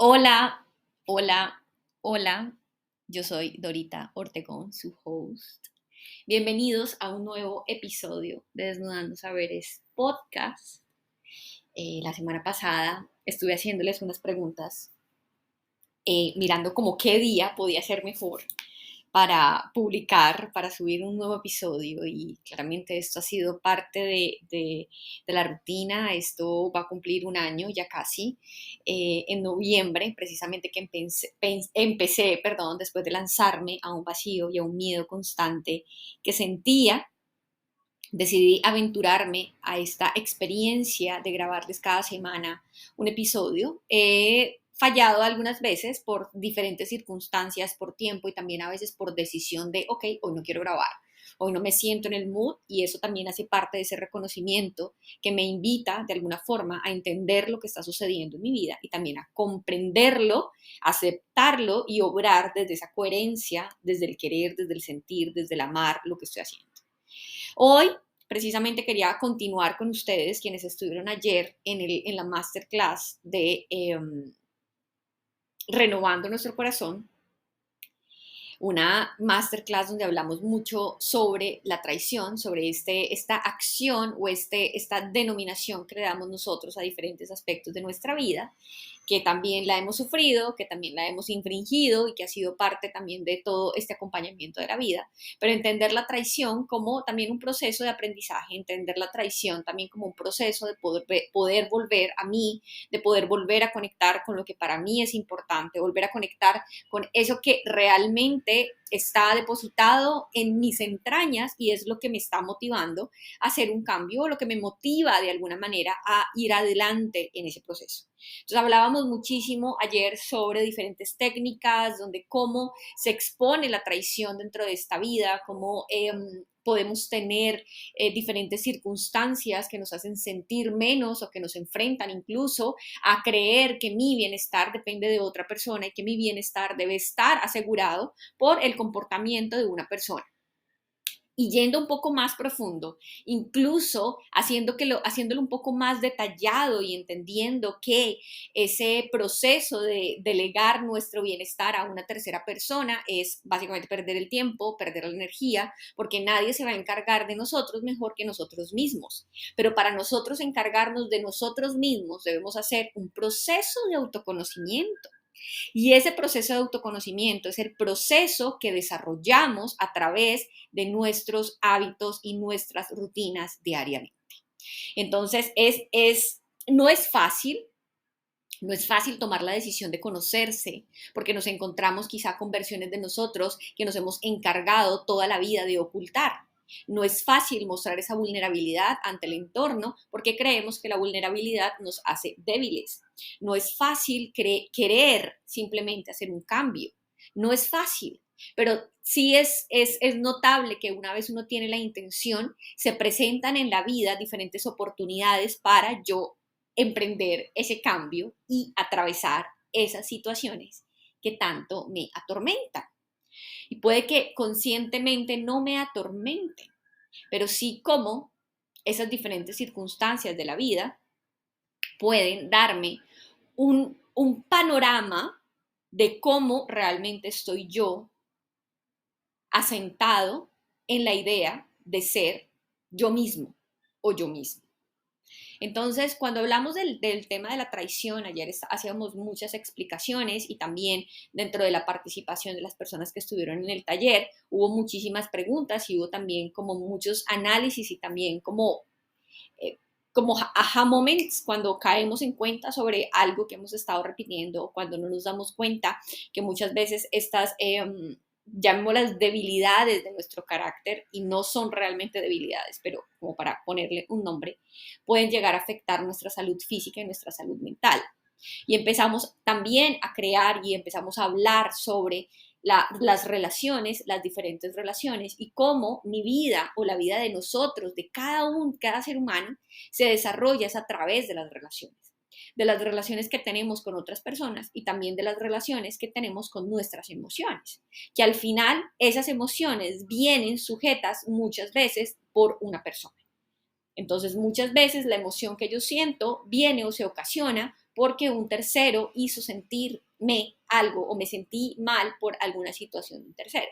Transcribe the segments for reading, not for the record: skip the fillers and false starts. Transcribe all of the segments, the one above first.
Hola, hola, hola. Yo soy Dorita Ortegón, su host. Bienvenidos a un nuevo episodio de Desnudando Saberes Podcast. La semana pasada estuve haciéndoles unas preguntas, mirando como qué día podía ser mejor para publicar, para subir un nuevo episodio y claramente esto ha sido parte de la rutina. Esto va a cumplir un año ya casi, en noviembre, precisamente que empecé, perdón, después de lanzarme a un vacío y a un miedo constante que sentía. Decidí aventurarme a esta experiencia de grabarles cada semana un episodio. He fallado algunas veces por diferentes circunstancias, por tiempo y también a veces por decisión de, ok, hoy no quiero grabar, hoy no me siento en el mood, y eso también hace parte de ese reconocimiento que me invita de alguna forma a entender lo que está sucediendo en mi vida y también a comprenderlo, aceptarlo y obrar desde esa coherencia, desde el querer, desde el sentir, desde el amar lo que estoy haciendo. Hoy precisamente quería continuar con ustedes, quienes estuvieron ayer en la masterclass de Renovando Nuestro Corazón, una masterclass donde hablamos mucho sobre la traición, sobre esta acción o esta denominación que le damos nosotros a diferentes aspectos de nuestra vida, que también la hemos sufrido, que también la hemos infringido y que ha sido parte también de todo este acompañamiento de la vida. Pero entender la traición como también un proceso de aprendizaje, entender la traición también como un proceso de poder volver a mí, de poder volver a conectar con lo que para mí es importante, volver a conectar con eso que realmente está depositado en mis entrañas y es lo que me está motivando a hacer un cambio, o lo que me motiva de alguna manera a ir adelante en ese proceso. Entonces hablábamos muchísimo ayer sobre diferentes técnicas, donde cómo se expone la traición dentro de esta vida, cómo podemos tener diferentes circunstancias que nos hacen sentir menos o que nos enfrentan incluso a creer que mi bienestar depende de otra persona y que mi bienestar debe estar asegurado por el comportamiento de una persona. Y yendo un poco más profundo, incluso haciéndolo un poco más detallado y entendiendo que ese proceso de delegar nuestro bienestar a una tercera persona es básicamente perder el tiempo, perder la energía, porque nadie se va a encargar de nosotros mejor que nosotros mismos. Pero para nosotros encargarnos de nosotros mismos debemos hacer un proceso de autoconocimiento. Y ese proceso de autoconocimiento es el proceso que desarrollamos a través de nuestros hábitos y nuestras rutinas diariamente. Entonces, no es fácil. No es fácil tomar la decisión de conocerse, porque nos encontramos quizá con versiones de nosotros que nos hemos encargado toda la vida de ocultar. No es fácil mostrar esa vulnerabilidad ante el entorno porque creemos que la vulnerabilidad nos hace débiles. No es fácil querer simplemente hacer un cambio. No es fácil, pero sí es notable que una vez uno tiene la intención, se presentan en la vida diferentes oportunidades para yo emprender ese cambio y atravesar esas situaciones que tanto me atormentan. Y puede que conscientemente no me atormenten, pero sí como esas diferentes circunstancias de la vida pueden darme un panorama de cómo realmente estoy yo asentado en la idea de ser yo mismo o yo mismo. Entonces, cuando hablamos del tema de la traición, ayer hacíamos muchas explicaciones y también dentro de la participación de las personas que estuvieron en el taller, hubo muchísimas preguntas y hubo también como muchos análisis y también eh, como aha moments cuando caemos en cuenta sobre algo que hemos estado repitiendo o cuando no nos damos cuenta que muchas veces estas llamémoslas debilidades de nuestro carácter, y no son realmente debilidades, pero como para ponerle un nombre, pueden llegar a afectar nuestra salud física y nuestra salud mental. Y empezamos también a crear y empezamos a hablar sobre las relaciones, las diferentes relaciones y cómo mi vida o la vida de nosotros, de cada ser humano, se desarrolla a través de las relaciones que tenemos con otras personas y también de las relaciones que tenemos con nuestras emociones, que al final esas emociones vienen sujetas muchas veces por una persona. Entonces, muchas veces la emoción que yo siento viene o se ocasiona porque un tercero hizo sentirme algo o me sentí mal por alguna situación de un tercero.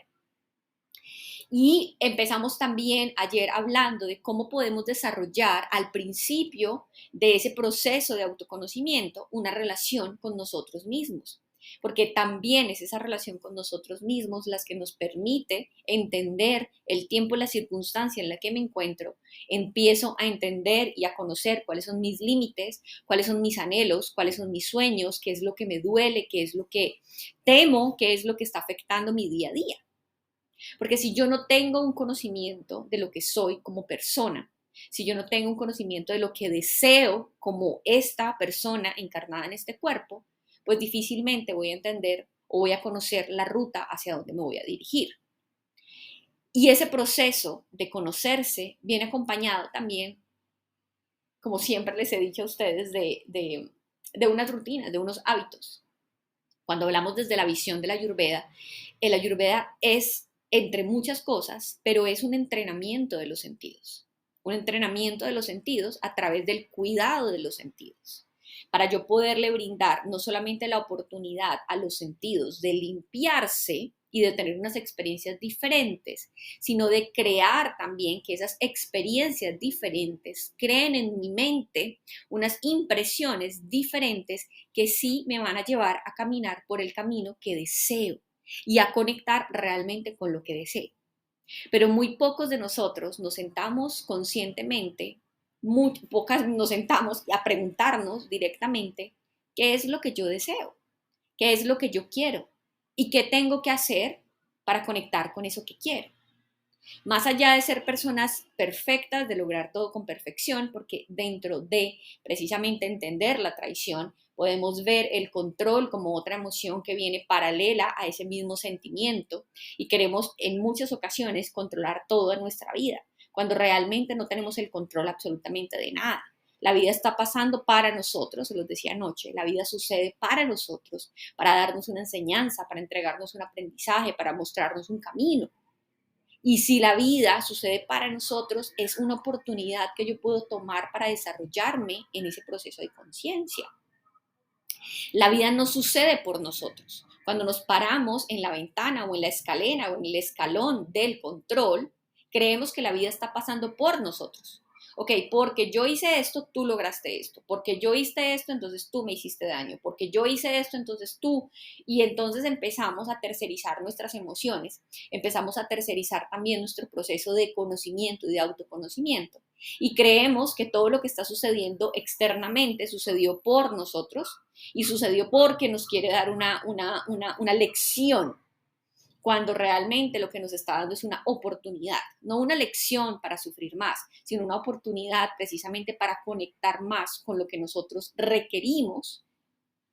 Y empezamos también ayer hablando de cómo podemos desarrollar al principio de ese proceso de autoconocimiento una relación con nosotros mismos, porque también es esa relación con nosotros mismos las que nos permite entender el tiempo y la circunstancia en la que me encuentro, empiezo a entender y a conocer cuáles son mis límites, cuáles son mis anhelos, cuáles son mis sueños, qué es lo que me duele, qué es lo que temo, qué es lo que está afectando mi día a día. Porque si yo no tengo un conocimiento de lo que soy como persona, si yo no tengo un conocimiento de lo que deseo como esta persona encarnada en este cuerpo, pues difícilmente voy a entender o voy a conocer la ruta hacia donde me voy a dirigir. Y ese proceso de conocerse viene acompañado también, como siempre les he dicho a ustedes, de unas rutinas, de unos hábitos. Cuando hablamos desde la visión de la Ayurveda, el Ayurveda es, entre muchas cosas, pero es un entrenamiento de los sentidos. Un entrenamiento de los sentidos a través del cuidado de los sentidos. Para yo poderle brindar no solamente la oportunidad a los sentidos de limpiarse y de tener unas experiencias diferentes, sino de crear también que esas experiencias diferentes creen en mi mente unas impresiones diferentes que sí me van a llevar a caminar por el camino que deseo y a conectar realmente con lo que deseo. Pero muy pocos de nosotros nos sentamos conscientemente, muy pocas nos sentamos a preguntarnos directamente qué es lo que yo deseo, qué es lo que yo quiero y qué tengo que hacer para conectar con eso que quiero. Más allá de ser personas perfectas, de lograr todo con perfección, porque dentro de precisamente entender la traición, podemos ver el control como otra emoción que viene paralela a ese mismo sentimiento y queremos en muchas ocasiones controlar todo en nuestra vida, cuando realmente no tenemos el control absolutamente de nada. La vida está pasando para nosotros, se los decía anoche, la vida sucede para nosotros, para darnos una enseñanza, para entregarnos un aprendizaje, para mostrarnos un camino. Y si la vida sucede para nosotros, es una oportunidad que yo puedo tomar para desarrollarme en ese proceso de conciencia. La vida no sucede por nosotros. Cuando nos paramos en la ventana o en la escalera o en el escalón del control, creemos que la vida está pasando por nosotros. Ok, porque yo hice esto, tú lograste esto. Porque yo hice esto, entonces tú me hiciste daño. Porque yo hice esto, entonces tú. Y entonces empezamos a tercerizar nuestras emociones. Empezamos a tercerizar también nuestro proceso de conocimiento y de autoconocimiento. Y creemos que todo lo que está sucediendo externamente sucedió por nosotros y sucedió porque nos quiere dar una lección, cuando realmente lo que nos está dando es una oportunidad, no una lección para sufrir más, sino una oportunidad precisamente para conectar más con lo que nosotros requerimos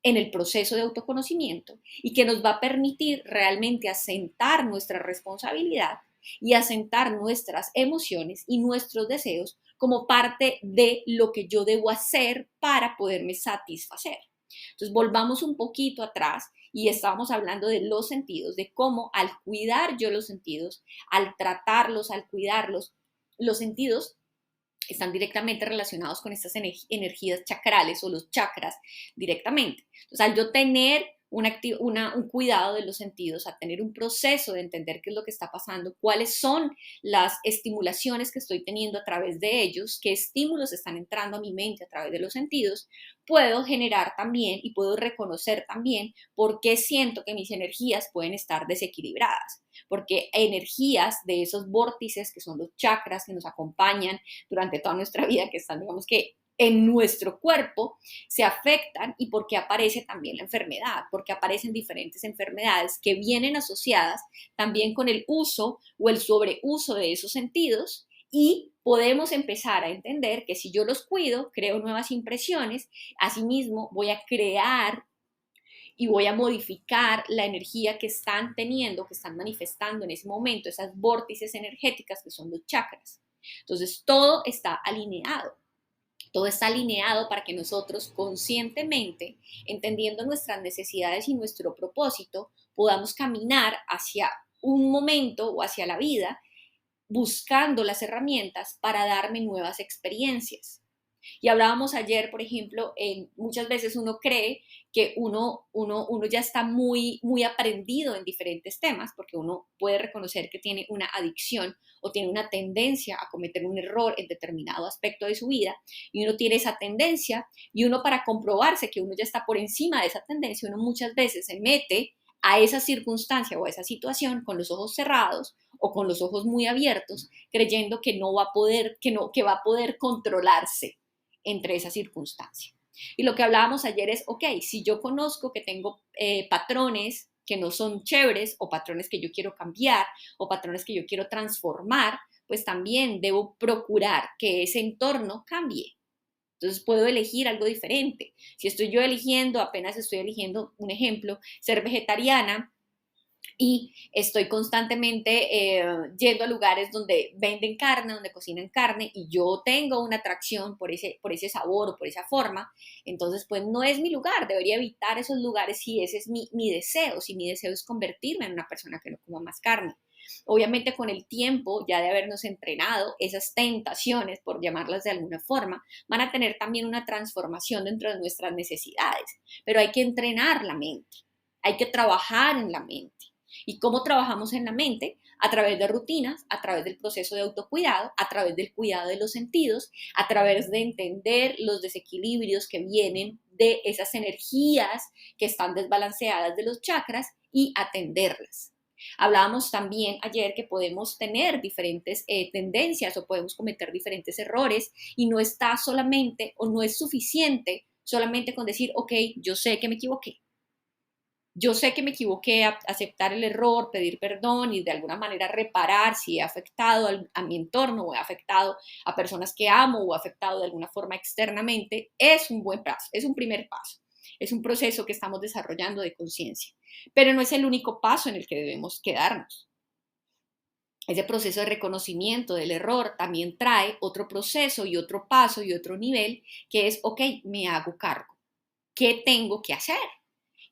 en el proceso de autoconocimiento y que nos va a permitir realmente asentar nuestra responsabilidad y asentar nuestras emociones y nuestros deseos como parte de lo que yo debo hacer para poderme satisfacer. Entonces, volvamos un poquito atrás y estábamos hablando de los sentidos, de cómo al cuidar yo los sentidos, al tratarlos, al cuidarlos, los sentidos están directamente relacionados con estas energías chakrales o los chakras directamente. Entonces, al yo tener un cuidado de los sentidos, a tener un proceso de entender qué es lo que está pasando, cuáles son las estimulaciones que estoy teniendo a través de ellos, qué estímulos están entrando a mi mente a través de los sentidos, puedo generar también y puedo reconocer también por qué siento que mis energías pueden estar desequilibradas, porque energías de esos vórtices que son los chakras que nos acompañan durante toda nuestra vida, que están, digamos que en nuestro cuerpo, se afectan y porque aparece también la enfermedad, porque aparecen diferentes enfermedades que vienen asociadas también con el uso o el sobreuso de esos sentidos y podemos empezar a entender que si yo los cuido, creo nuevas impresiones, asimismo voy a crear y voy a modificar la energía que están teniendo, que están manifestando en ese momento, esas vórtices energéticas que son los chakras. Entonces, todo está alineado. Todo está alineado para que nosotros conscientemente, entendiendo nuestras necesidades y nuestro propósito, podamos caminar hacia un momento o hacia la vida buscando las herramientas para darme nuevas experiencias. Y hablábamos ayer, por ejemplo, muchas veces uno cree que uno ya está muy aprendido en diferentes temas, porque uno puede reconocer que tiene una adicción o tiene una tendencia a cometer un error en determinado aspecto de su vida, y uno tiene esa tendencia, y uno, para comprobarse que uno ya está por encima de esa tendencia, uno muchas veces se mete a esa circunstancia o a esa situación con los ojos cerrados o con los ojos muy abiertos, creyendo que no va a poder, que va a poder controlarse entre esa circunstancia. Y lo que hablábamos ayer es, ok, si yo conozco que tengo patrones que no son chéveres, o patrones que yo quiero cambiar, o patrones que yo quiero transformar, pues también debo procurar que ese entorno cambie. Entonces puedo elegir algo diferente. Si estoy yo eligiendo, apenas estoy eligiendo un ejemplo, ser vegetariana, y estoy constantemente yendo a lugares donde venden carne, donde cocinan carne, y yo tengo una atracción por ese sabor o por esa forma, entonces pues no es mi lugar, debería evitar esos lugares si ese es mi deseo, si mi deseo es convertirme en una persona que no coma más carne. Obviamente con el tiempo, ya de habernos entrenado, esas tentaciones, por llamarlas de alguna forma, van a tener también una transformación dentro de nuestras necesidades, pero hay que entrenar la mente, hay que trabajar en la mente. ¿Y cómo trabajamos en la mente? A través de rutinas, a través del proceso de autocuidado, a través del cuidado de los sentidos, a través de entender los desequilibrios que vienen de esas energías que están desbalanceadas de los chakras y atenderlas. Hablábamos también ayer que podemos tener diferentes tendencias o podemos cometer diferentes errores, y no está solamente o no es suficiente solamente con decir, ok, yo sé que me equivoqué. Yo sé que me equivoqué, aceptar el error, pedir perdón y de alguna manera reparar si he afectado a mi entorno o he afectado a personas que amo o he afectado de alguna forma externamente, es un buen paso, es un primer paso. Es un proceso que estamos desarrollando de conciencia, pero no es el único paso en el que debemos quedarnos. Ese proceso de reconocimiento del error también trae otro proceso y otro paso y otro nivel, que es, ok, me hago cargo. ¿Qué tengo que hacer?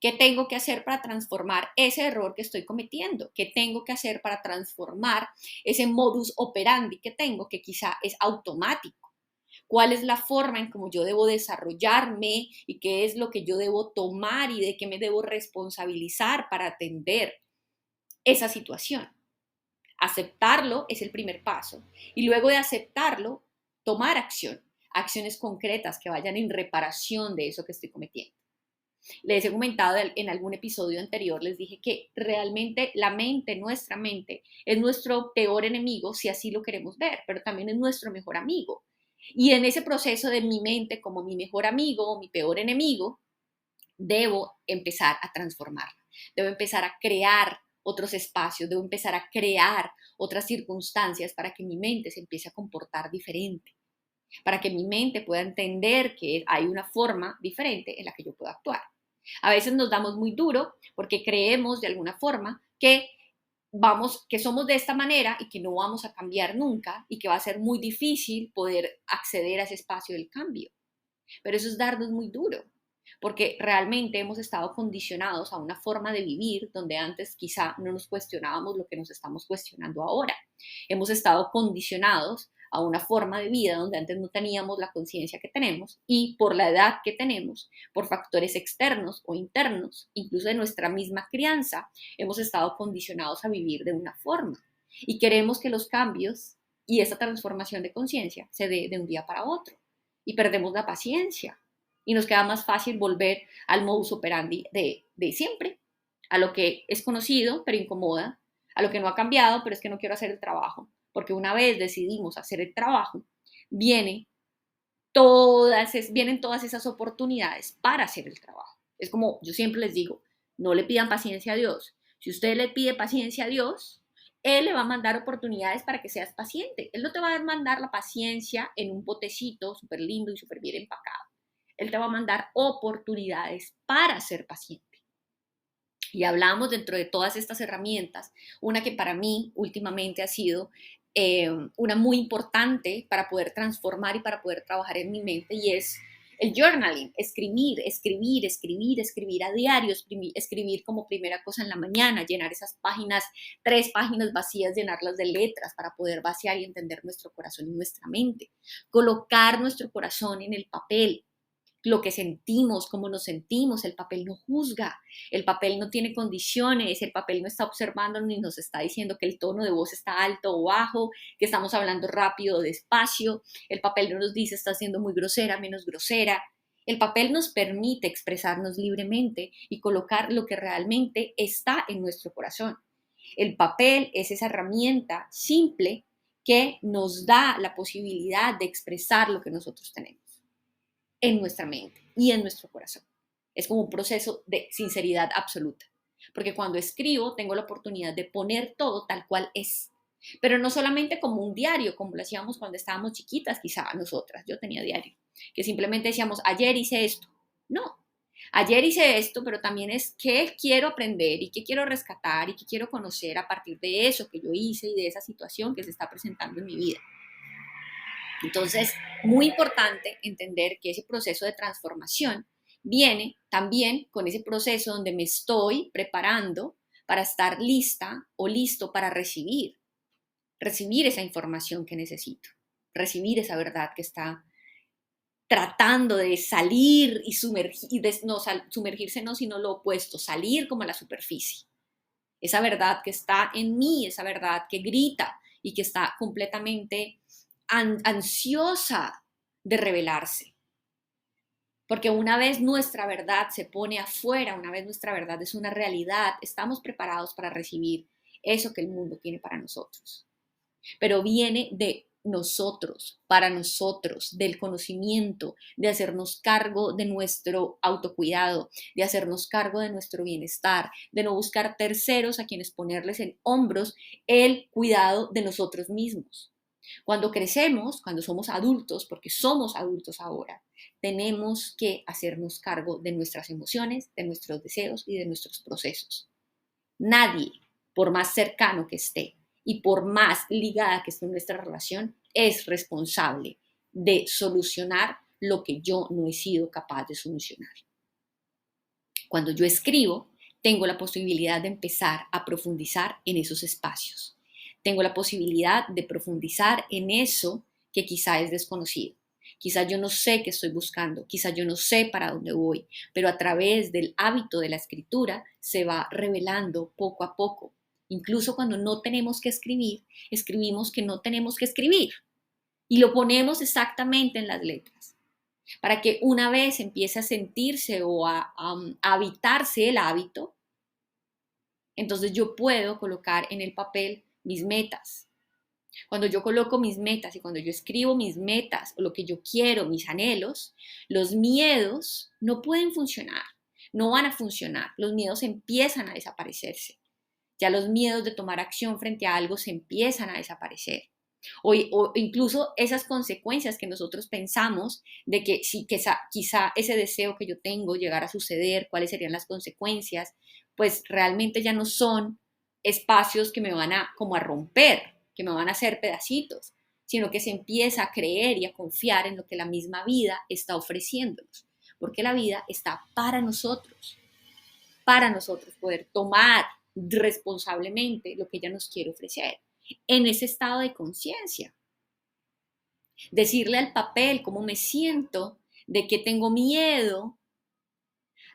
¿Qué tengo que hacer para transformar ese error que estoy cometiendo? ¿Qué tengo que hacer para transformar ese modus operandi que tengo, que quizá es automático? ¿Cuál es la forma en cómo yo debo desarrollarme y qué es lo que yo debo tomar y de qué me debo responsabilizar para atender esa situación? Aceptarlo es el primer paso, y luego de aceptarlo, tomar acción, acciones concretas que vayan en reparación de eso que estoy cometiendo. Les he comentado en algún episodio anterior, les dije que realmente la mente, nuestra mente, es nuestro peor enemigo si así lo queremos ver, pero también es nuestro mejor amigo. Y en ese proceso de mi mente como mi mejor amigo o mi peor enemigo, debo empezar a transformarla, debo empezar a crear otros espacios, debo empezar a crear otras circunstancias para que mi mente se empiece a comportar diferente, para que mi mente pueda entender que hay una forma diferente en la que yo puedo actuar. A veces nos damos muy duro porque creemos de alguna forma que somos de esta manera y que no vamos a cambiar nunca y que va a ser muy difícil poder acceder a ese espacio del cambio. Pero eso es darnos muy duro, porque realmente hemos estado condicionados a una forma de vivir donde antes quizá no nos cuestionábamos lo que nos estamos cuestionando ahora. Hemos estado condicionados a una forma de vida donde antes no teníamos la conciencia que tenemos, y por la edad que tenemos, por factores externos o internos, incluso de nuestra misma crianza, hemos estado condicionados a vivir de una forma, y queremos que los cambios y esa transformación de conciencia se dé de un día para otro, y perdemos la paciencia y nos queda más fácil volver al modus operandi de siempre, a lo que es conocido pero incomoda, a lo que no ha cambiado, pero es que no quiero hacer el trabajo, porque una vez decidimos hacer el trabajo, vienen todas esas oportunidades para hacer el trabajo. Es como yo siempre les digo, no le pidan paciencia a Dios. Si usted le pide paciencia a Dios, Él le va a mandar oportunidades para que seas paciente. Él no te va a mandar la paciencia en un potecito súper lindo y súper bien empacado. Él te va a mandar oportunidades para ser paciente. Y hablamos dentro de todas estas herramientas, una que para mí últimamente ha sido una muy importante para poder transformar y para poder trabajar en mi mente, y es El journaling, escribir a diario, escribir como primera cosa en la mañana, llenar esas páginas, 3 páginas vacías, llenarlas de letras para poder vaciar y entender nuestro corazón y nuestra mente. Colocar nuestro corazón en el papel, lo que sentimos, cómo nos sentimos. El papel no juzga, el papel no tiene condiciones, el papel no está observando ni nos está diciendo que el tono de voz está alto o bajo, que estamos hablando rápido o despacio. El papel no nos dice está siendo muy grosera, menos grosera. El papel nos permite expresarnos libremente y colocar lo que realmente está en nuestro corazón. El papel es esa herramienta simple que nos da la posibilidad de expresar lo que nosotros tenemos en nuestra mente y en nuestro corazón. Es como un proceso de sinceridad absoluta, porque cuando escribo tengo la oportunidad de poner todo tal cual es, pero no solamente como un diario, como lo hacíamos cuando estábamos chiquitas, quizá nosotras, yo tenía diario, que simplemente decíamos, ayer hice esto. No, ayer hice esto, pero también es qué quiero aprender y qué quiero rescatar y qué quiero conocer a partir de eso que yo hice y de esa situación que se está presentando en mi vida. Entonces, muy importante entender que ese proceso de transformación viene también con ese proceso donde me estoy preparando para estar lista o listo para recibir esa información que necesito, recibir esa verdad que está tratando de salir y sumergirse no, sino lo opuesto, salir como a la superficie. Esa verdad que está en mí, esa verdad que grita y que está completamente ansiosa de revelarse. Porque una vez nuestra verdad se pone afuera, una vez nuestra verdad es una realidad, estamos preparados para recibir eso que el mundo tiene para nosotros. Pero viene de nosotros, para nosotros, del conocimiento, de hacernos cargo de nuestro autocuidado, de hacernos cargo de nuestro bienestar, de no buscar terceros a quienes ponerles en hombros el cuidado de nosotros mismos. Cuando crecemos, cuando somos adultos, porque somos adultos ahora, tenemos que hacernos cargo de nuestras emociones, de nuestros deseos y de nuestros procesos. Nadie, por más cercano que esté y por más ligada que esté nuestra relación, es responsable de solucionar lo que yo no he sido capaz de solucionar. Cuando yo escribo, tengo la posibilidad de empezar a profundizar en esos espacios. Tengo la posibilidad de profundizar en eso que quizá es desconocido. Quizá yo no sé qué estoy buscando, quizá yo no sé para dónde voy, pero a través del hábito de la escritura se va revelando poco a poco. Incluso cuando no tenemos que escribir, escribimos que no tenemos que escribir y lo ponemos exactamente en las letras, para que una vez empiece a sentirse o a habitarse el hábito, entonces yo puedo colocar en el papel mis metas. Cuando yo coloco mis metas y cuando yo escribo mis metas o lo que yo quiero, mis anhelos, los miedos no pueden funcionar, no van a funcionar. Los miedos empiezan a desaparecerse. Ya los miedos de tomar acción frente a algo se empiezan a desaparecer. O incluso esas consecuencias que nosotros pensamos de que si quizá ese deseo que yo tengo llegara a suceder, cuáles serían las consecuencias, pues realmente ya no son espacios que me van a como a romper, que me van a hacer pedacitos, sino que se empieza a creer y a confiar en lo que la misma vida está ofreciéndonos, porque la vida está para nosotros poder tomar responsablemente lo que ella nos quiere ofrecer en ese estado de conciencia. Decirle al papel cómo me siento, de qué tengo miedo,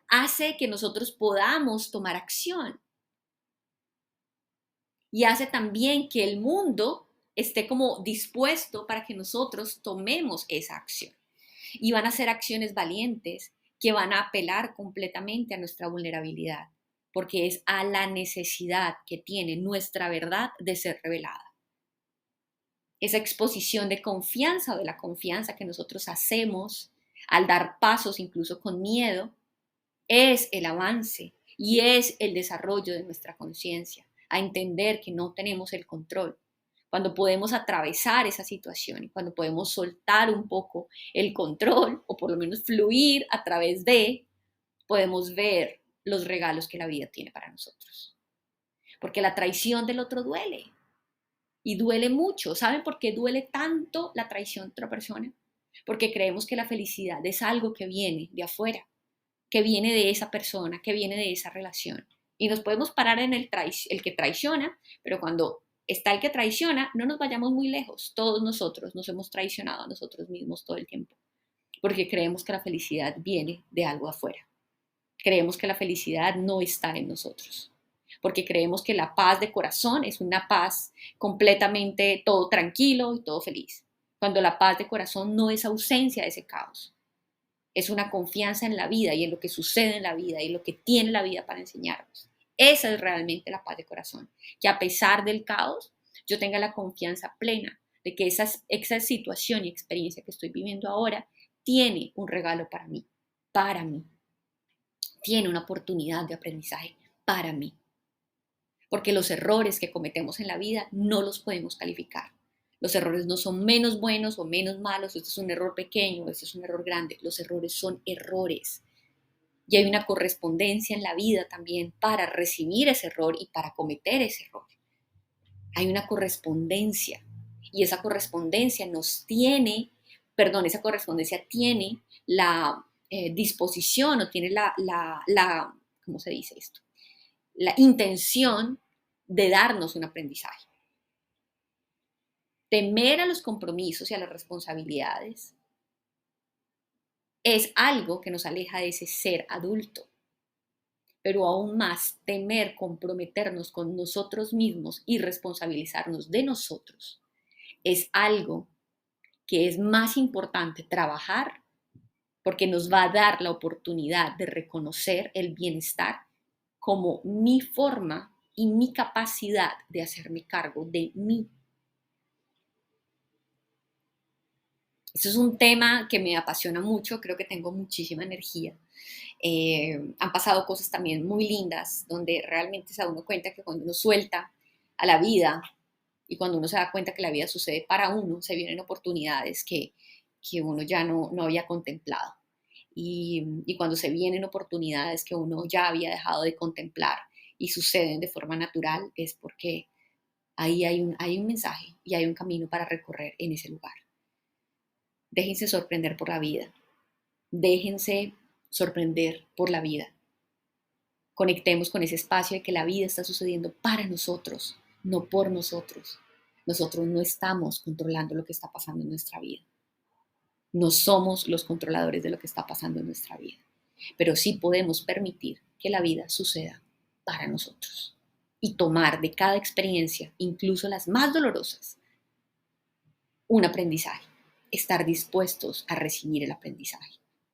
hace que nosotros podamos tomar acción. Y hace también que el mundo esté como dispuesto para que nosotros tomemos esa acción. Y van a ser acciones valientes que van a apelar completamente a nuestra vulnerabilidad, porque es a la necesidad que tiene nuestra verdad de ser revelada. Esa exposición de confianza o de la confianza que nosotros hacemos al dar pasos incluso con miedo, es el avance y es el desarrollo de nuestra conciencia, a entender que no tenemos el control. Cuando podemos atravesar esa situación y cuando podemos soltar un poco el control o por lo menos fluir a través de, podemos ver los regalos que la vida tiene para nosotros. Porque la traición del otro duele y duele mucho. ¿Saben por qué duele tanto la traición de otra persona? porque creemos que la felicidad es algo que viene de afuera, que viene de esa persona, que viene de esa relación. Y nos podemos parar en el que traiciona, pero cuando está el que traiciona, no nos vayamos muy lejos. Todos nosotros nos hemos traicionado a nosotros mismos todo el tiempo, porque creemos que la felicidad viene de algo afuera. Creemos que la felicidad no está en nosotros, porque creemos que la paz de corazón es una paz completamente todo tranquilo y todo feliz, cuando la paz de corazón no es ausencia de ese caos, es una confianza en la vida y en lo que sucede en la vida y lo que tiene la vida para enseñarnos. Esa es realmente la paz de corazón, que a pesar del caos, yo tenga la confianza plena de que esa situación y experiencia que estoy viviendo ahora tiene un regalo para mí, tiene una oportunidad de aprendizaje para mí. Porque los errores que cometemos en la vida no los podemos calificar. Los errores no son menos buenos o menos malos, este es un error pequeño, este es un error grande. Los errores son errores. Y hay una correspondencia en la vida también para recibir ese error y para cometer ese error. Hay una correspondencia y esa correspondencia esa correspondencia tiene la disposición o tiene ¿cómo se dice esto? La intención de darnos un aprendizaje. Temer a los compromisos y a las responsabilidades es algo que nos aleja de ese ser adulto. Pero aún más, temer comprometernos con nosotros mismos y responsabilizarnos de nosotros es algo que es más importante trabajar porque nos va a dar la oportunidad de reconocer el bienestar como mi forma y mi capacidad de hacerme cargo de mí. Eso es un tema que me apasiona mucho, creo que tengo muchísima energía. Han pasado cosas también muy lindas, donde realmente se da uno cuenta que cuando uno suelta a la vida y cuando uno se da cuenta que la vida sucede para uno, se vienen oportunidades que uno ya no había contemplado. Y cuando se vienen oportunidades que uno ya había dejado de contemplar y suceden de forma natural, es porque ahí hay un mensaje y hay un camino para recorrer en ese lugar. Déjense sorprender por la vida. Déjense sorprender por la vida. Conectemos con ese espacio de que la vida está sucediendo para nosotros, no por nosotros. Nosotros no estamos controlando lo que está pasando en nuestra vida. No somos los controladores de lo que está pasando en nuestra vida. Pero sí podemos permitir que la vida suceda para nosotros y tomar de cada experiencia, incluso las más dolorosas, un aprendizaje. Estar dispuestos a recibir el aprendizaje.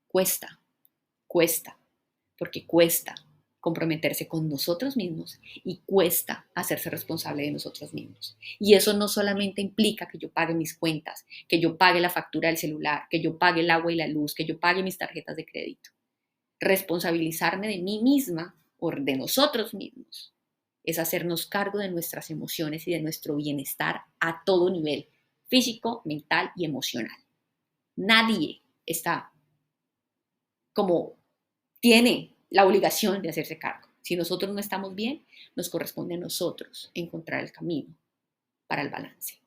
Cuesta, porque cuesta comprometerse con nosotros mismos y cuesta hacerse responsable de nosotros mismos. Y eso no solamente implica que yo pague mis cuentas, que yo pague la factura del celular, que yo pague el agua y la luz, que yo pague mis tarjetas de crédito. Responsabilizarme de mí misma o de nosotros mismos es hacernos cargo de nuestras emociones y de nuestro bienestar a todo nivel, físico, mental y emocional. Nadie está como tiene la obligación de hacerse cargo. Si nosotros no estamos bien, nos corresponde a nosotros encontrar el camino para el balance.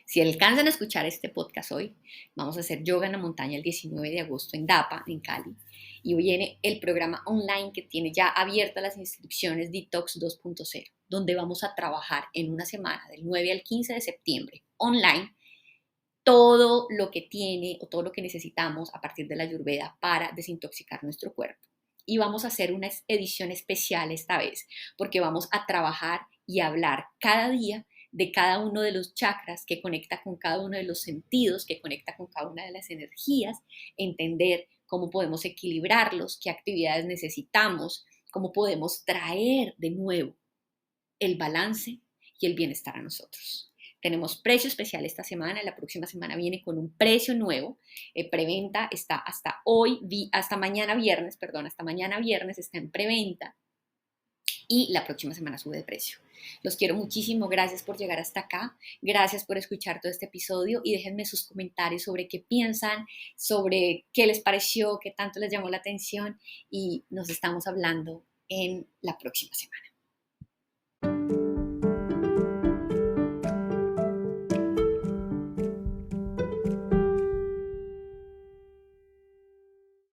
Si alcanzan a escuchar este podcast hoy, vamos a hacer yoga en la montaña el 19 de agosto en Dapa, en Cali. Y hoy viene el programa online que tiene ya abiertas las inscripciones Detox 2.0, donde vamos a trabajar en una semana, del 9 al 15 de septiembre, online, todo lo que tiene o todo lo que necesitamos a partir de la Ayurveda para desintoxicar nuestro cuerpo. Y vamos a hacer una edición especial esta vez, porque vamos a trabajar y hablar cada día de cada uno de los chakras que conecta con cada uno de los sentidos, que conecta con cada una de las energías, entender cómo podemos equilibrarlos, qué actividades necesitamos, cómo podemos traer de nuevo el balance y el bienestar a nosotros. Tenemos precio especial esta semana, la próxima semana viene con un precio nuevo, preventa está hasta mañana viernes está en preventa y la próxima semana sube de precio. Los quiero muchísimo, gracias por llegar hasta acá, gracias por escuchar todo este episodio y déjenme sus comentarios sobre qué piensan, sobre qué les pareció, qué tanto les llamó la atención y nos estamos hablando en la próxima semana.